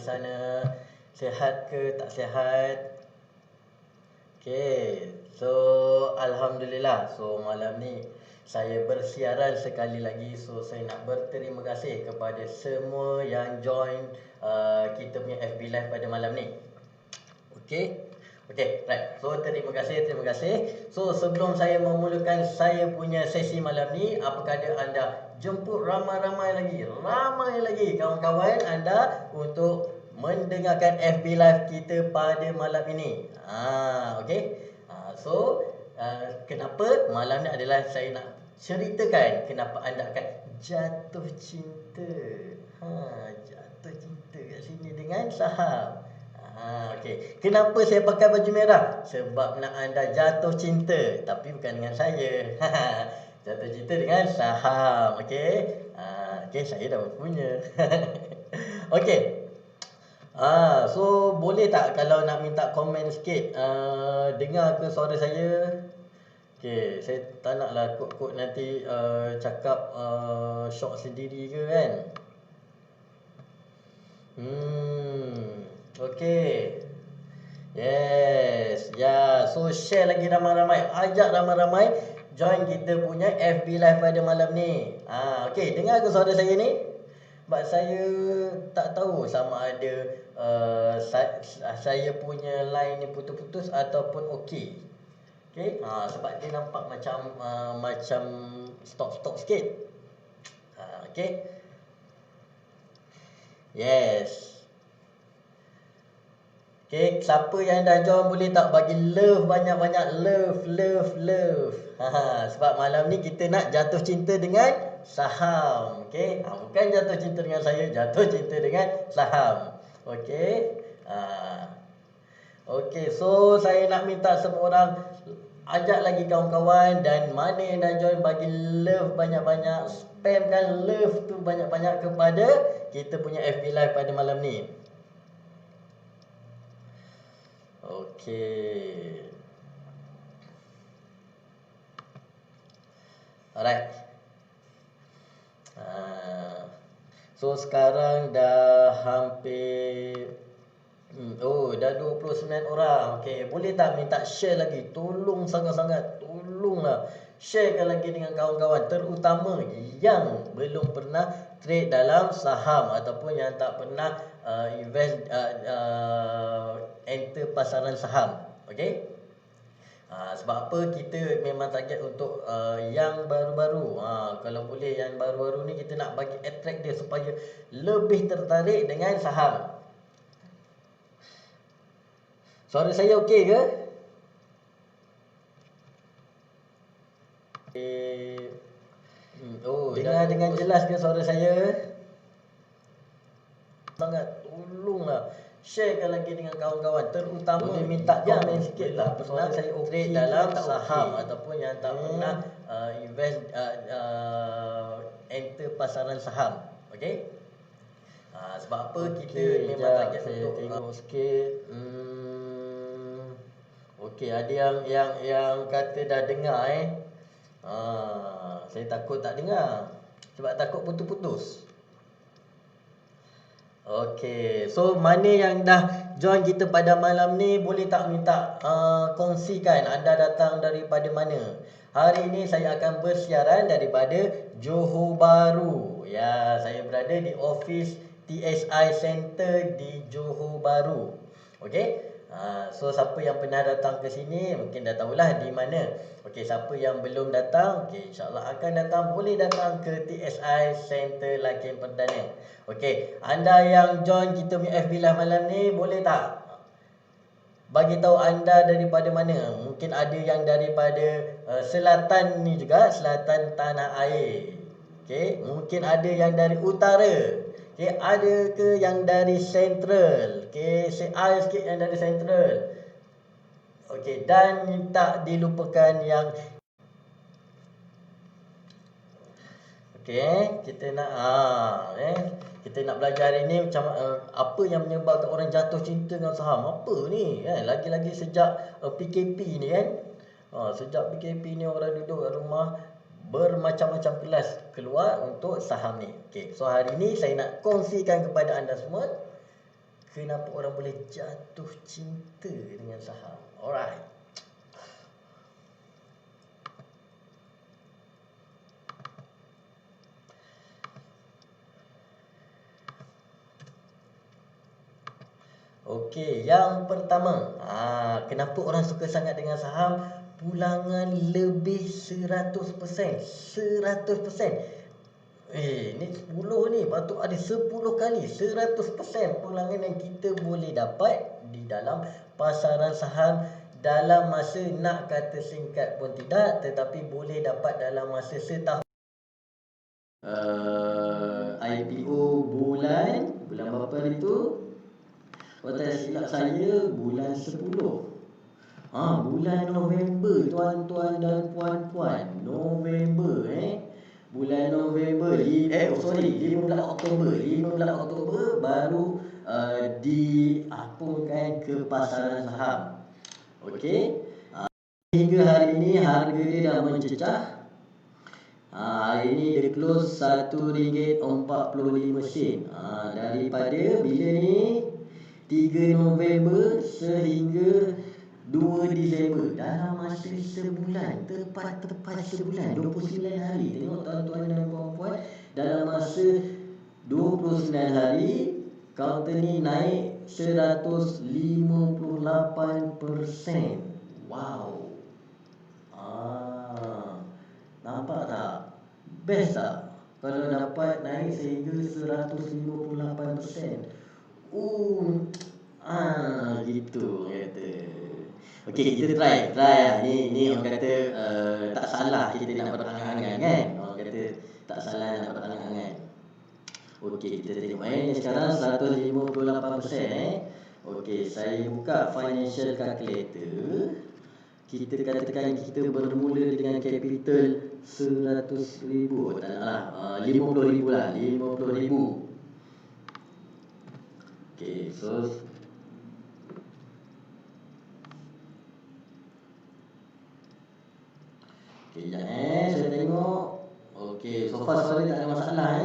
di sana sihat ke tak sihat? Okey. So alhamdulillah. So malam ni saya bersiaran sekali lagi. So saya nak berterima kasih kepada semua yang join kita punya FB Live pada malam ni. Okey. Okey, right. So terima kasih. So sebelum saya memulakan saya punya sesi malam ni, apa kata anda jemput ramai lagi kawan-kawan anda untuk mendengarkan FB Live kita pada malam ini. Okey. So kenapa malam ni adalah saya nak ceritakan kenapa anda akan jatuh cinta. Jatuh cinta kat sini dengan saham. Okey. Kenapa saya pakai baju merah? Sebab nak anda jatuh cinta, tapi bukan dengan saya. Jatuh cinta dengan saham. Okey. Okey, saya dah punya. Okey. So boleh tak kalau nak minta komen sikit, dengar ke suara saya? Okey, saya tak naklah kod-kod nanti cakap syok sendiri ke kan. Okey. Yes. Ya, so share lagi ramai-ramai. Ajak ramai-ramai join kita punya FB Live pada malam ni. Okey, dengar ke suara saya ni? Sebab saya tak tahu sama ada saya punya line ni putus-putus ataupun okey. Okey, sebab dia nampak macam stop sikit. Okey. Yes. Okey, siapa yang dah join boleh tak bagi love banyak-banyak, love. Sebab malam ni kita nak jatuh cinta dengan saham. Okey, bukan jatuh cinta dengan saya, jatuh cinta dengan saham. Okey. Okey, so saya nak minta semua orang ajak lagi kawan-kawan, dan mana yang dah join bagi love banyak-banyak, spamkan love tu banyak-banyak kepada kita punya FB Live pada malam ni. Okey. Alright. So sekarang dah hampir dah 29 orang. Okey, boleh tak minta share lagi? Tolong sangat-sangat, tolonglah sharekan lagi dengan kawan-kawan, terutama yang belum pernah trade dalam saham ataupun yang tak pernah invest enter pasaran saham. Okey. Sebab apa kita memang target untuk yang baru-baru. Kalau boleh yang baru-baru ni kita nak bagi attract dia supaya lebih tertarik dengan saham. Suara saya okey ke? Dengar dengan jelas ke suara saya? Sangat, tolonglah sharekan lagi dengan kawan-kawan, terutama boleh minta komen sikit lah pernah saya trade dalam saham ataupun yang tak pernah invest enter pasaran saham. Okey. Sebab apa kita memang target untuk tengok sikit. Okey, ada yang kata dah dengar saya takut tak dengar sebab takut putus-putus. Okey, so mana yang dah join kita pada malam ni boleh tak minta kongsikan anda datang daripada mana? Hari ini saya akan bersiaran daripada Johor Bahru. Ya, saya berada di office TSI Center di Johor Bahru. Okey. So siapa yang pernah datang ke sini mungkin dah tahulah di mana. Okey, siapa yang belum datang, okey, insya-Allah akan datang, boleh datang ke TSI Center Lakin Perdana. Okey, anda yang join kita punya FB Live malam ni boleh tak bagi tahu anda daripada mana? Mungkin ada yang daripada selatan ni juga, selatan tanah air. Okey, mungkin ada yang dari utara. Okey, ada ke yang dari central? Okey, saya sikit yang dari central. Okey, dan tak dilupakan yang okey, kita nak kita nak belajar hari ni macam apa yang menyebabkan orang jatuh cinta dengan saham. Apa ni kan? Lagi-lagi sejak PKP ni kan. Sejak PKP ni orang duduk kat rumah, bermacam-macam kelas keluar untuk saham ni. Okey, so hari ni saya nak kongsikan kepada anda semua kenapa orang boleh jatuh cinta dengan saham? Alright. Okey, yang pertama, kenapa orang suka sangat dengan saham? Pulangan lebih 100%. 100%. Ni 10 ni, patut ada 10 kali 100% pulangan yang kita boleh dapat di dalam pasaran saham dalam masa, nak kata singkat pun tidak, tetapi boleh dapat dalam masa setahun. IPO bulan berapa hari tu? Kalau tak silap saya bulan 10. Bulan November, tuan-tuan dan puan-puan. November bulan November 15 Oktober. 15 Oktober baru diapungkan ke pasaran saham. Okey. Hingga hari ini harga dia dah mencecah. Hari ini dia close RM1.45. Daripada bila ni? 3 November sehingga 2 Disember, dalam masa sebulan, tepat sebulan, 29 hari. Tengok tuan-tuan dan puan-puan, dalam masa 29 hari counter ni naik 158%. Wow. Nampak tak? Best tak? Kalau dapat naik sehingga 158%. Gitu kata. Okey, kita try lah. Ni orang kata tak salah kita nak berangan-angan kan. Orang kata tak salah nak berangan-angan. Okey, kita tengok sekarang 158%. Okey, saya buka financial calculator. Kita katakan kita bermula dengan capital 100,000. Tak naklah, 50,000 lah, 50,000. Okay, so sekejap saya tengok. Okay, so far sorry tak ada masalah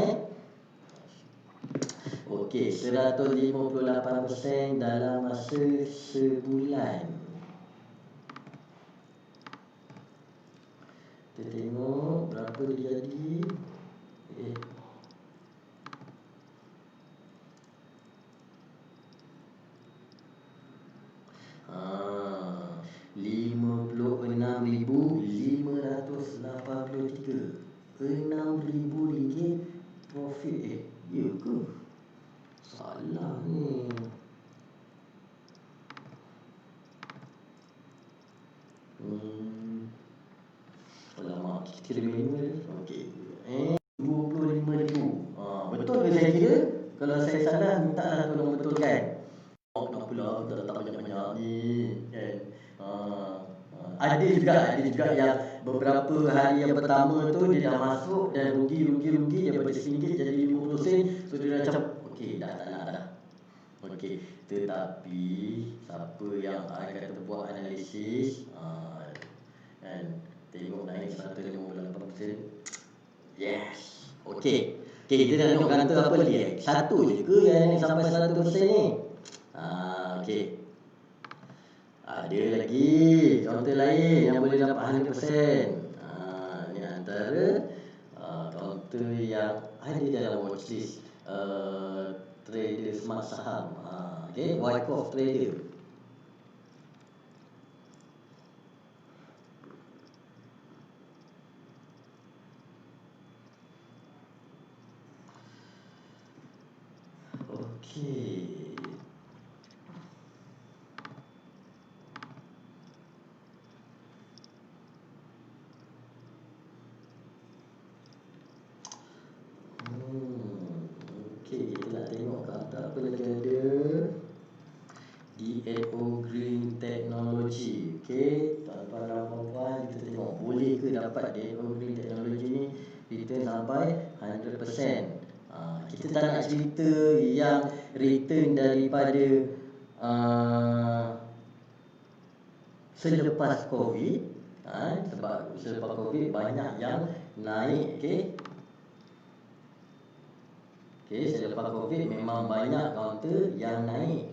Okay, 158% dalam masa sebulan. Kita tengok berapa dia jadi. 56,583. RM6,000 profit. Ya ke? Salah ni. Alamak, kita kira manual. Okey. 25,000. Betul ke saya kira? Kalau saya salah, mintalah tolong betulkan. Kenapalah kita tak banyak-banyak ni kan. Ada juga yang beberapa hari yang pertama tu dia dah masuk dan rugi daripada RM1 jadi 50 sen. So dia dah macam okey dah tak nak dah. Okey, tetapi siapa yang akan kata buat analisis kan, tengok naik 158%. Yes. Okey, kita nak tengok kata apa lagi? Satu je ke yang sampai 100% ni? Okey. Ada lagi counter lain yang boleh dapat 100%. Ni antara counter yang ada dalam watchlist trader smart saham. Okey, Wyckoff Trader. Okey. Okey, kita nak tengok kata apa lagi ada. DNO Green Technology. Okey, tuan-tuan dan puan-puan, kita tengok boleh ke dapat DNO Green Technology ni return sampai 100%. Kita tak nak cerita yang return daripada selepas COVID. Sebab selepas COVID banyak yang naik. Okey, Okey, selepas Covid memang banyak kaunter yang naik.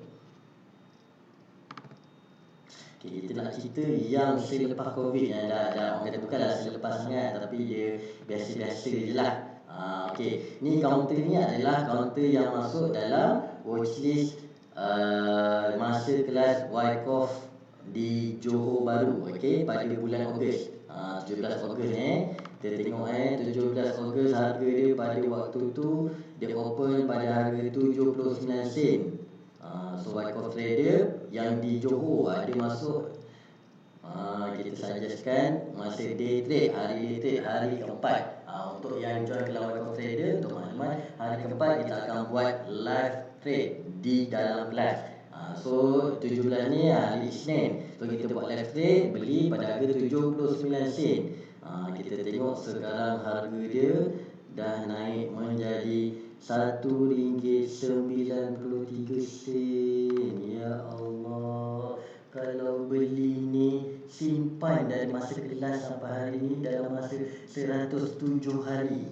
Okay, kita nak cerita yang selepas Covid yang dah orang kata bukanlah selepas sangat tapi dia biasa-biasa je lah. Okey, ni kaunter ni adalah kaunter yang masuk dalam watchlist masa kelas Wyckoff di Johor Bahru, okey, pada bulan Ogos. 17 Ogos kita tengok 17 Ogos harga dia pada waktu tu dia open pada harga 79 sen. So Wyckoff Trader yang di Johor ada masuk. Kita suggestkan masa day trade, hari keempat. Untuk yang join kelas Wyckoff Trader, untuk maklumat, hari keempat kita akan buat live trade di dalam kelas. So 17 ni hari Isnin. So kita buat live trade, beli pada harga 79 sen. Kita tengok sekarang harga dia dah naik menjadi RM1.93. Ya Allah. Kalau beli ni simpan dari masa kelas sampai hari ni dalam masa 107 hari.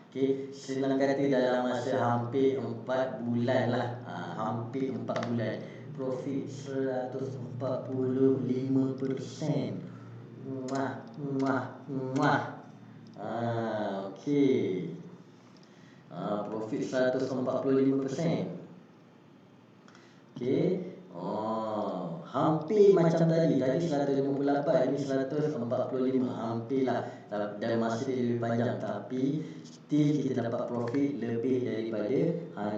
Okey, senang kata dalam masa hampir 4 bulan lah. Hampir 4 bulan. Profit 145%. Okey. Profit 145%. Okey. Hampir macam tadi 158, ini 145, hampir lah. Dan masa dia lebih panjang, tapi still kita dapat profit lebih daripada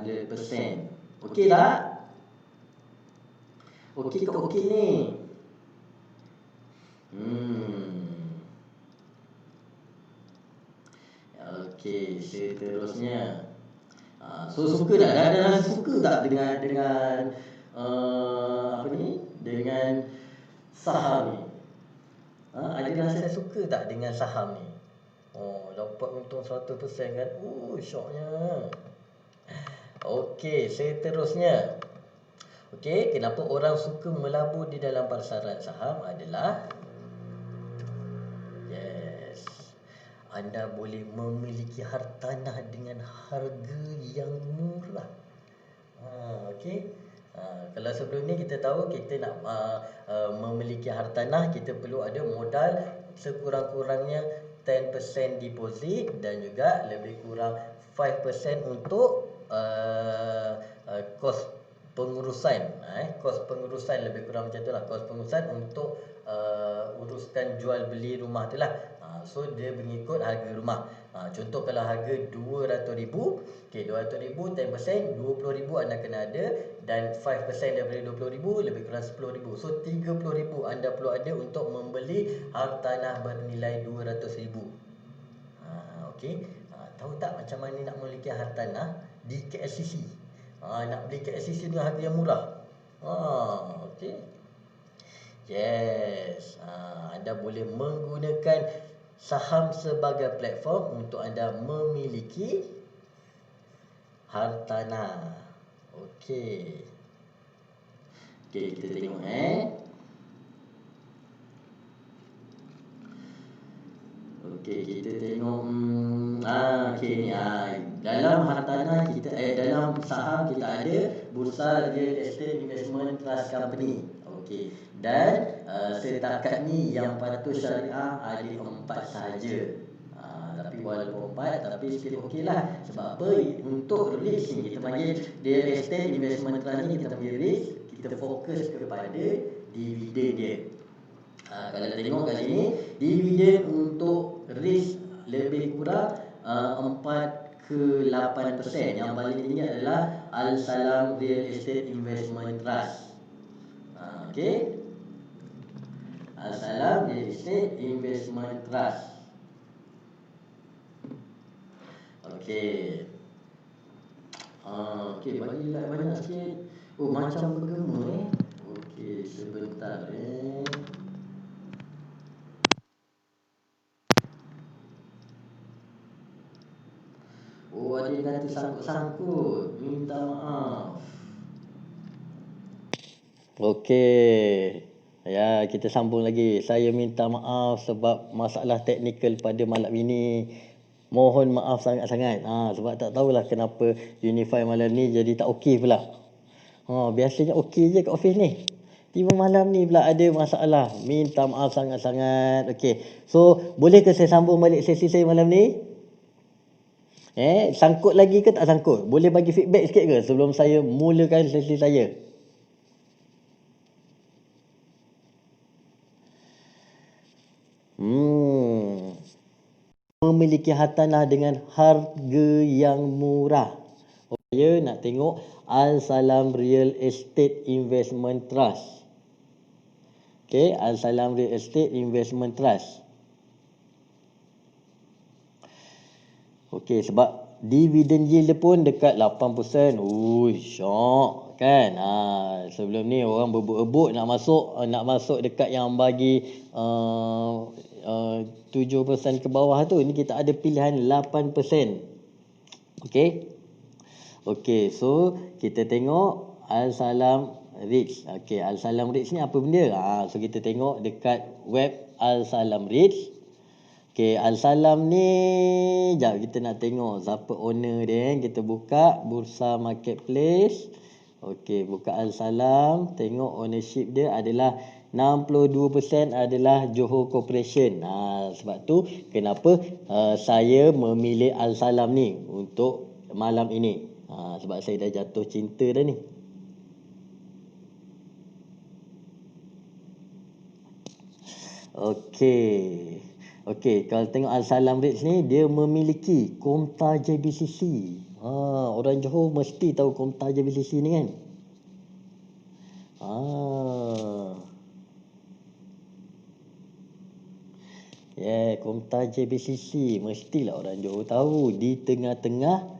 100%. Okey tak? Okey ke okey ni? Okey, seterusnya. So suka tak? Dah suka tak dengan apa ni? Dengan saham ni? Ada rasa suka tak dengan saham ni? Dapat untung 100% kan? Syoknya. Okey, seterusnya. Okey, kenapa orang suka melabur di dalam pasaran saham adalah anda boleh memiliki hartanah dengan harga yang murah. Okey. Kalau sebelum ni kita tahu kita nak memiliki hartanah, kita perlu ada modal sekurang-kurangnya 10% deposit dan juga lebih kurang 5% untuk kos pengurusan. Kos pengurusan lebih kurang macam tu lah. Kos pengurusan untuk uruskan jual beli rumah tu lah. So dia mengikut harga rumah. Contoh kalau harga RM200,000, okey, RM200,000 10% RM20,000 anda kena ada, dan 5% daripada RM20,000 lebih kurang RM10,000. So RM30,000 anda perlu ada untuk membeli hartanah bernilai RM200,000. Okey. Tahu tak macam mana nak memiliki hartanah di KLCC? Nak beli KLCC dengan harga yang murah. Okey. Yes. Anda boleh menggunakan saham sebagai platform untuk anda memiliki hartanah. Okey. Okey, kita tengok Okey, kita tengok okey ni dalam hartanah kita dalam saham kita ada Bursa Real Estate Investment Trust Company. Okey. Dan setakat ni yang patuh syariah ada 4 sahaja. Tapi walaupun 4 tapi still okey lah. Sebab apa? Untuk risk ni kita panggil real estate investment trust ni, kita panggil risk, kita fokus kepada dividen dia. Kalau tengok kat sini, dividen untuk risk lebih kurang 4-8%. Yang paling tinggi adalah Al-Salam Real Estate Investment Trust. Okey. Al-Salam Real Estate Investment Trust. Okey. Okey, bagilah banyak sikit. Macam bergema Okey, sebentar ada yang kata sangkut-sangkut. Minta maaf. Okey. Ya, kita sambung lagi. Saya minta maaf sebab masalah teknikal pada malam ini. Mohon maaf sangat-sangat. Sebab tak tahulah kenapa Unify malam ni jadi tak okey pula. Biasanya okey je kat office ni. Tiba malam ni pula ada masalah. Minta maaf sangat-sangat. Okey. So, boleh ke saya sambung balik sesi saya malam ni? Sangkut lagi ke tak sangkut? Boleh bagi feedback sikit ke sebelum saya mulakan sesi saya? Memiliki hartanah dengan harga yang murah. Saya nak tengok Al-Salam Real Estate Investment Trust. Okey, Al-Salam Real Estate Investment Trust. Okey, sebab dividen yield dia pun dekat 8%. Syok kan. Sebelum ni orang berebut-ebut nak masuk dekat yang bagi 7% ke bawah tu. Ni kita ada pilihan 8%. Okey. Okey, so kita tengok Al-Salam REITs. Okey, Al-Salam REITs ni apa benda? So kita tengok dekat web Al-Salam REITs. Okey, Al-Salam ni jap kita nak tengok siapa owner dia. Kita buka Bursa Marketplace. Okey, buka Al-Salam, tengok ownership dia adalah 62% adalah Johor Corporation. Sebab tu kenapa saya memilih Al-Salam ni untuk malam ini. Sebab saya dah jatuh cinta dah ni. Okey, kalau tengok Al-Salam REITs ni dia memiliki Komtar JBCC. Orang Johor mesti tahu Komtar JBCC ni kan. Komtar JBCC mestilah orang Johor tahu, di tengah-tengah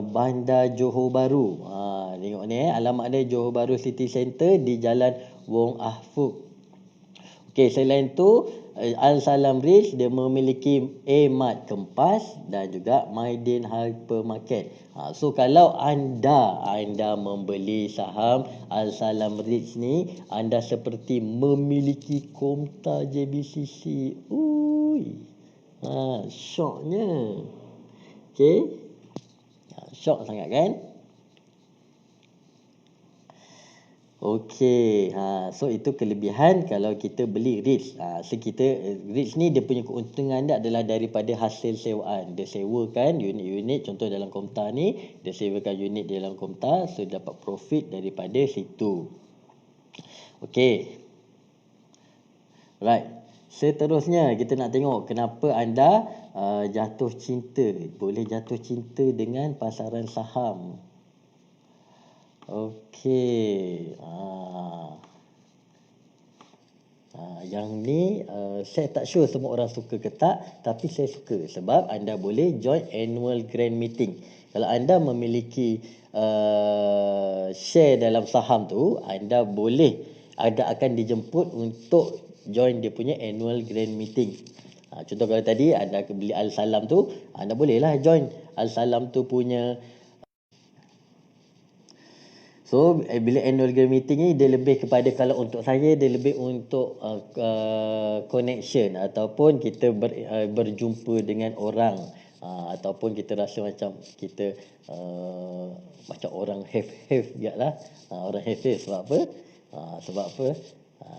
Bandar Johor Bahru. Tengok ni alamat dia Johor Bahru City Centre di Jalan Wong Ah Fuk. Okey, selain tu Al-Salam REITs dia memiliki A-Mart Kempas dan juga Maidin Hypermarket. So kalau anda membeli saham Al-Salam REITs ni, anda seperti memiliki Komtar JBCC. Syoknya. Okey. Syok sangat kan? Okey, so itu kelebihan kalau kita beli REITs. REITs ni dia punya keuntungan dia adalah daripada hasil sewaan. Dia sewakan unit-unit, contoh dalam Komtar ni, dia sewakan unit dalam Komtar, so dapat profit daripada situ. Okey. Right. Seterusnya kita nak tengok kenapa anda boleh jatuh cinta dengan pasaran saham. Okey. Yang ni saya tak sure semua orang suka ke tak, tapi saya suka sebab anda boleh join annual grand meeting. Kalau anda memiliki share dalam saham tu, anda akan dijemput untuk join dia punya annual grand meeting. Contoh kalau tadi anda beli Al-Salam tu, anda bolehlah join Al-Salam tu punya. So bila annual grand meeting ni dia lebih kepada, kalau untuk saya dia lebih untuk connection ataupun kita berjumpa dengan orang, ataupun kita rasa macam kita macam orang have giatlah. Orang have sebab apa?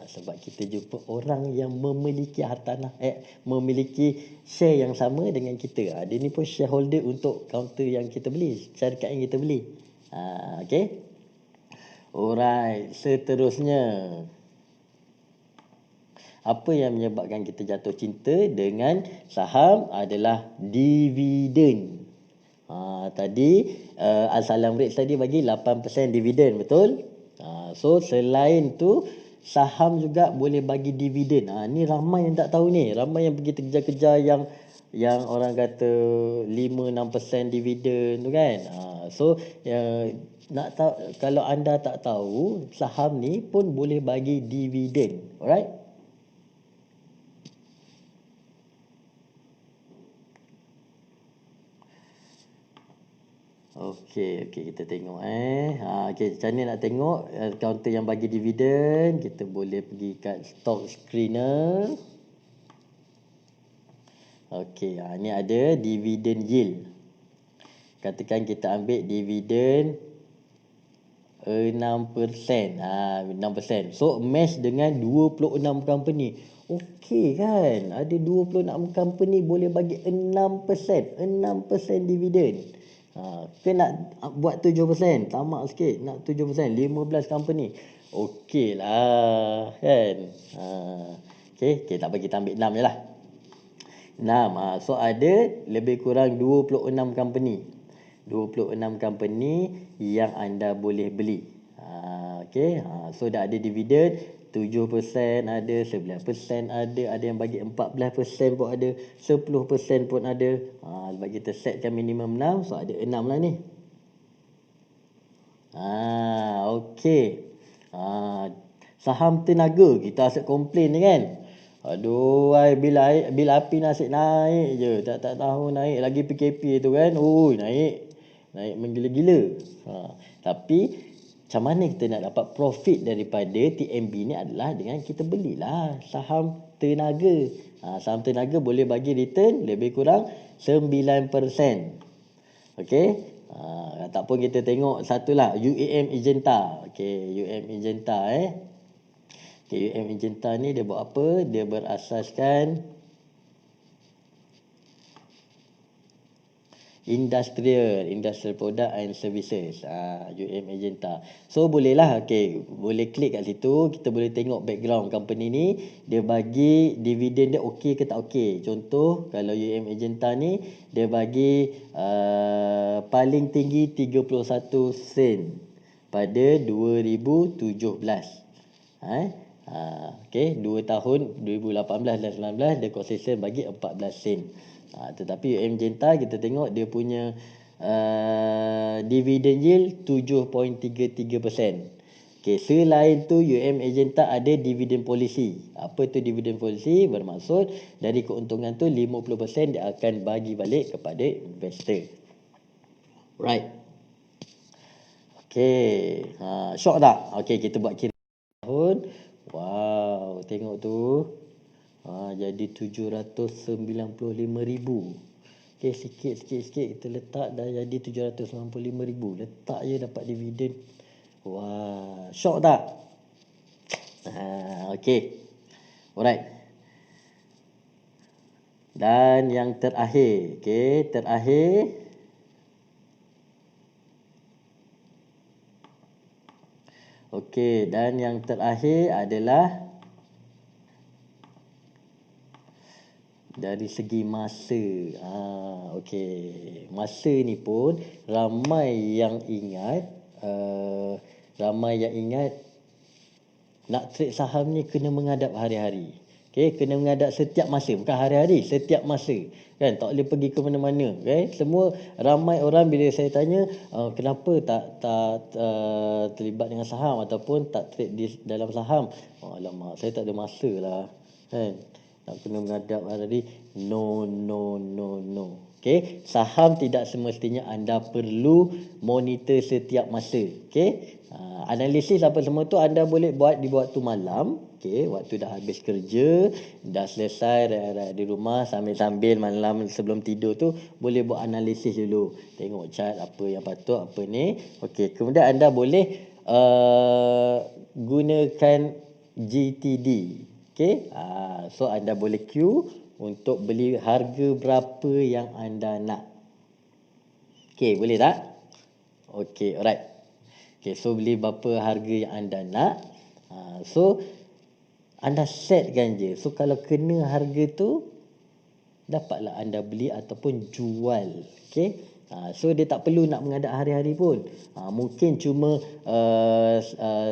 Sebab kita jumpa orang yang memiliki hartanah, memiliki share yang sama dengan kita. Dia ni pun shareholder untuk kaunter yang kita beli, syarikat yang kita beli. Okey. Alright, seterusnya. Apa yang menyebabkan kita jatuh cinta dengan saham adalah dividen. Tadi Al-Salam REITs tadi bagi 8% dividen, betul? So selain tu saham juga boleh bagi dividen. Ni ramai yang tak tahu ni. Ramai yang pergi kejar-kejar yang orang kata 5-6% dividen tu kan. So nak tahu, kalau anda tak tahu, saham ni pun boleh bagi dividen. Alright? Okey, kita tengok okey, macam mana nak tengok kaunter yang bagi dividen. Kita boleh pergi kat stock screener. Okey, ni ada dividend yield. Katakan kita ambil dividen 6%. 6%. So match dengan 26 company. Okey kan? Ada 26 company boleh bagi 6%. 6% dividen. Ke nak buat 7%? Tamak sikit. Nak 7%. 15 company. Okey lah. Kan? Okey, tak apa, kita ambil 6 je lah. 6. So ada lebih kurang 26 company. 26 company yang anda boleh beli. Okey. So dah ada dividen 7% ada, 11% ada yang bagi 14% pun ada, 10% pun ada. Sebab kita setkan minimum 6, so ada 6 lah ni. Okey. Saham tenaga, kita asyik komplain ni kan. Aduh, bil api asyik naik je. Tak tahu naik lagi PKP tu kan. Naik menggila-gila. Tapi macam mana kita nak dapat profit daripada TMB ni adalah dengan kita belilah saham tenaga. Saham tenaga boleh bagi return lebih kurang 9%. Okey. Tak pun kita tengok satulah UAM Agenta. Okey, UAM Agenta Okay, UAM Agenta ni dia buat apa? Dia berasaskan industrial product and services. UAM Agenta. So bolehlah, boleh klik kat situ, kita boleh tengok background company ni, dia bagi dividen dia okey ke tak okey. Contoh kalau UAM Agenta ni dia bagi paling tinggi 31 sen pada 2017. Okey, 2 tahun 2018 dan 19 dia konsisten bagi 14 sen. Tetapi UM Agenta kita tengok dia punya dividend yield 7.33%. Okey, selain tu UM Agenta ada dividend policy. Apa tu dividend policy? Bermaksud dari keuntungan tu 50% dia akan bagi balik kepada investor. Right. Okey, syok tak? Okey, kita buat kira tahun. Wow, tengok tu. Jadi 795,000. Okey, sikit kita letak dah jadi 795,000. Letak je dapat dividen. Wah, syok tak? Okey. Alright. Dan yang terakhir, dan yang terakhir adalah dari segi masa. Masa ni pun ramai yang ingat nak trade saham ni kena menghadap hari-hari. Kena menghadap setiap masa, bukan hari-hari, setiap masa. Kan, tak boleh pergi ke mana-mana. Semua ramai orang bila saya tanya kenapa tak terlibat dengan saham ataupun tak trade di dalam saham. Alamak, saya tak ada masa lah. Kan? Nak kena menghadap hari-hari. No. Saham tidak semestinya anda perlu monitor setiap masa. Analisis apa semua tu anda boleh buat di waktu malam. Waktu dah habis kerja, dah selesai di rumah, sambil-sambil malam sebelum tidur tu boleh buat analisis dulu. Tengok chart apa yang patut, apa ni. Kemudian anda boleh gunakan GTD. So anda boleh queue untuk beli harga berapa yang anda nak. Boleh tak? Alright. So beli berapa harga yang anda nak. So anda setkan je. So kalau kena harga tu, dapatlah anda beli ataupun jual. So dia tak perlu nak menghadap hari-hari pun. Mungkin cuma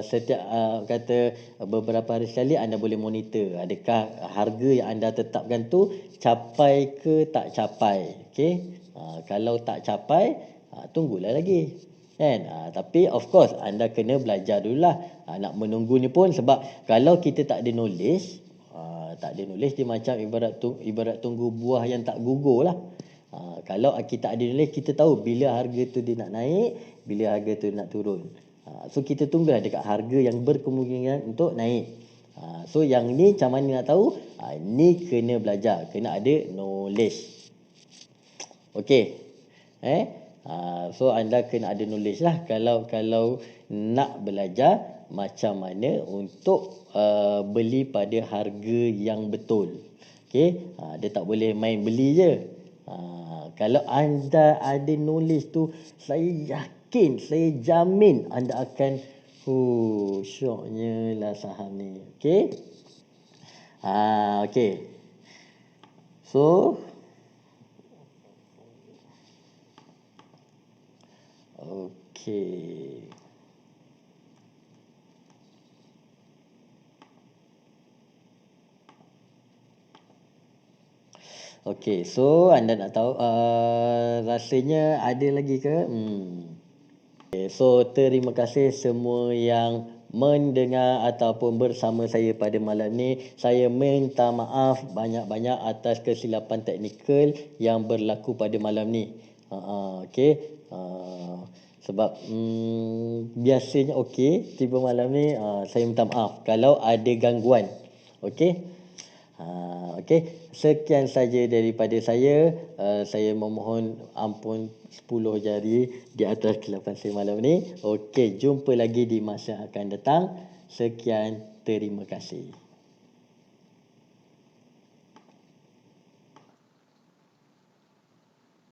setiap kata beberapa hari sekali anda boleh monitor adakah harga yang anda tetapkan tu capai ke tak capai. Kalau tak capai, tunggulah lagi. Tapi of course anda kena belajar dululah. Nak menunggu ni pun sebab kalau kita tak ada knowledge, dia macam ibarat tunggu buah yang tak gugur lah. Kalau kita ada knowledge, kita tahu bila harga tu dia nak naik, bila harga tu nak turun. So kita tunggulah dekat harga yang berkemungkinan untuk naik. So yang ni macam mana nak tahu? Ni kena belajar, kena ada knowledge. Okey. So anda kena ada knowledge lah kalau nak belajar macam mana untuk beli pada harga yang betul. Okey, dia tak boleh main beli je. Kalau anda ada knowledge tu, saya yakin, saya jamin anda akan syoknya lah saham ni. Okey. Okey. So okey. Okey, so anda nak tahu rasanya ada lagi ke? Okay, so terima kasih semua yang mendengar ataupun bersama saya pada malam ni. Saya minta maaf banyak-banyak atas kesilapan teknikal yang berlaku pada malam ni. Okey. Sebab biasanya okey, tiba malam ni saya minta maaf kalau ada gangguan. Okey. Okey, sekian saja daripada saya. Saya memohon ampun 10 jari di atas kesilapan saya malam ni. Okey, jumpa lagi di masa akan datang. Sekian, terima kasih.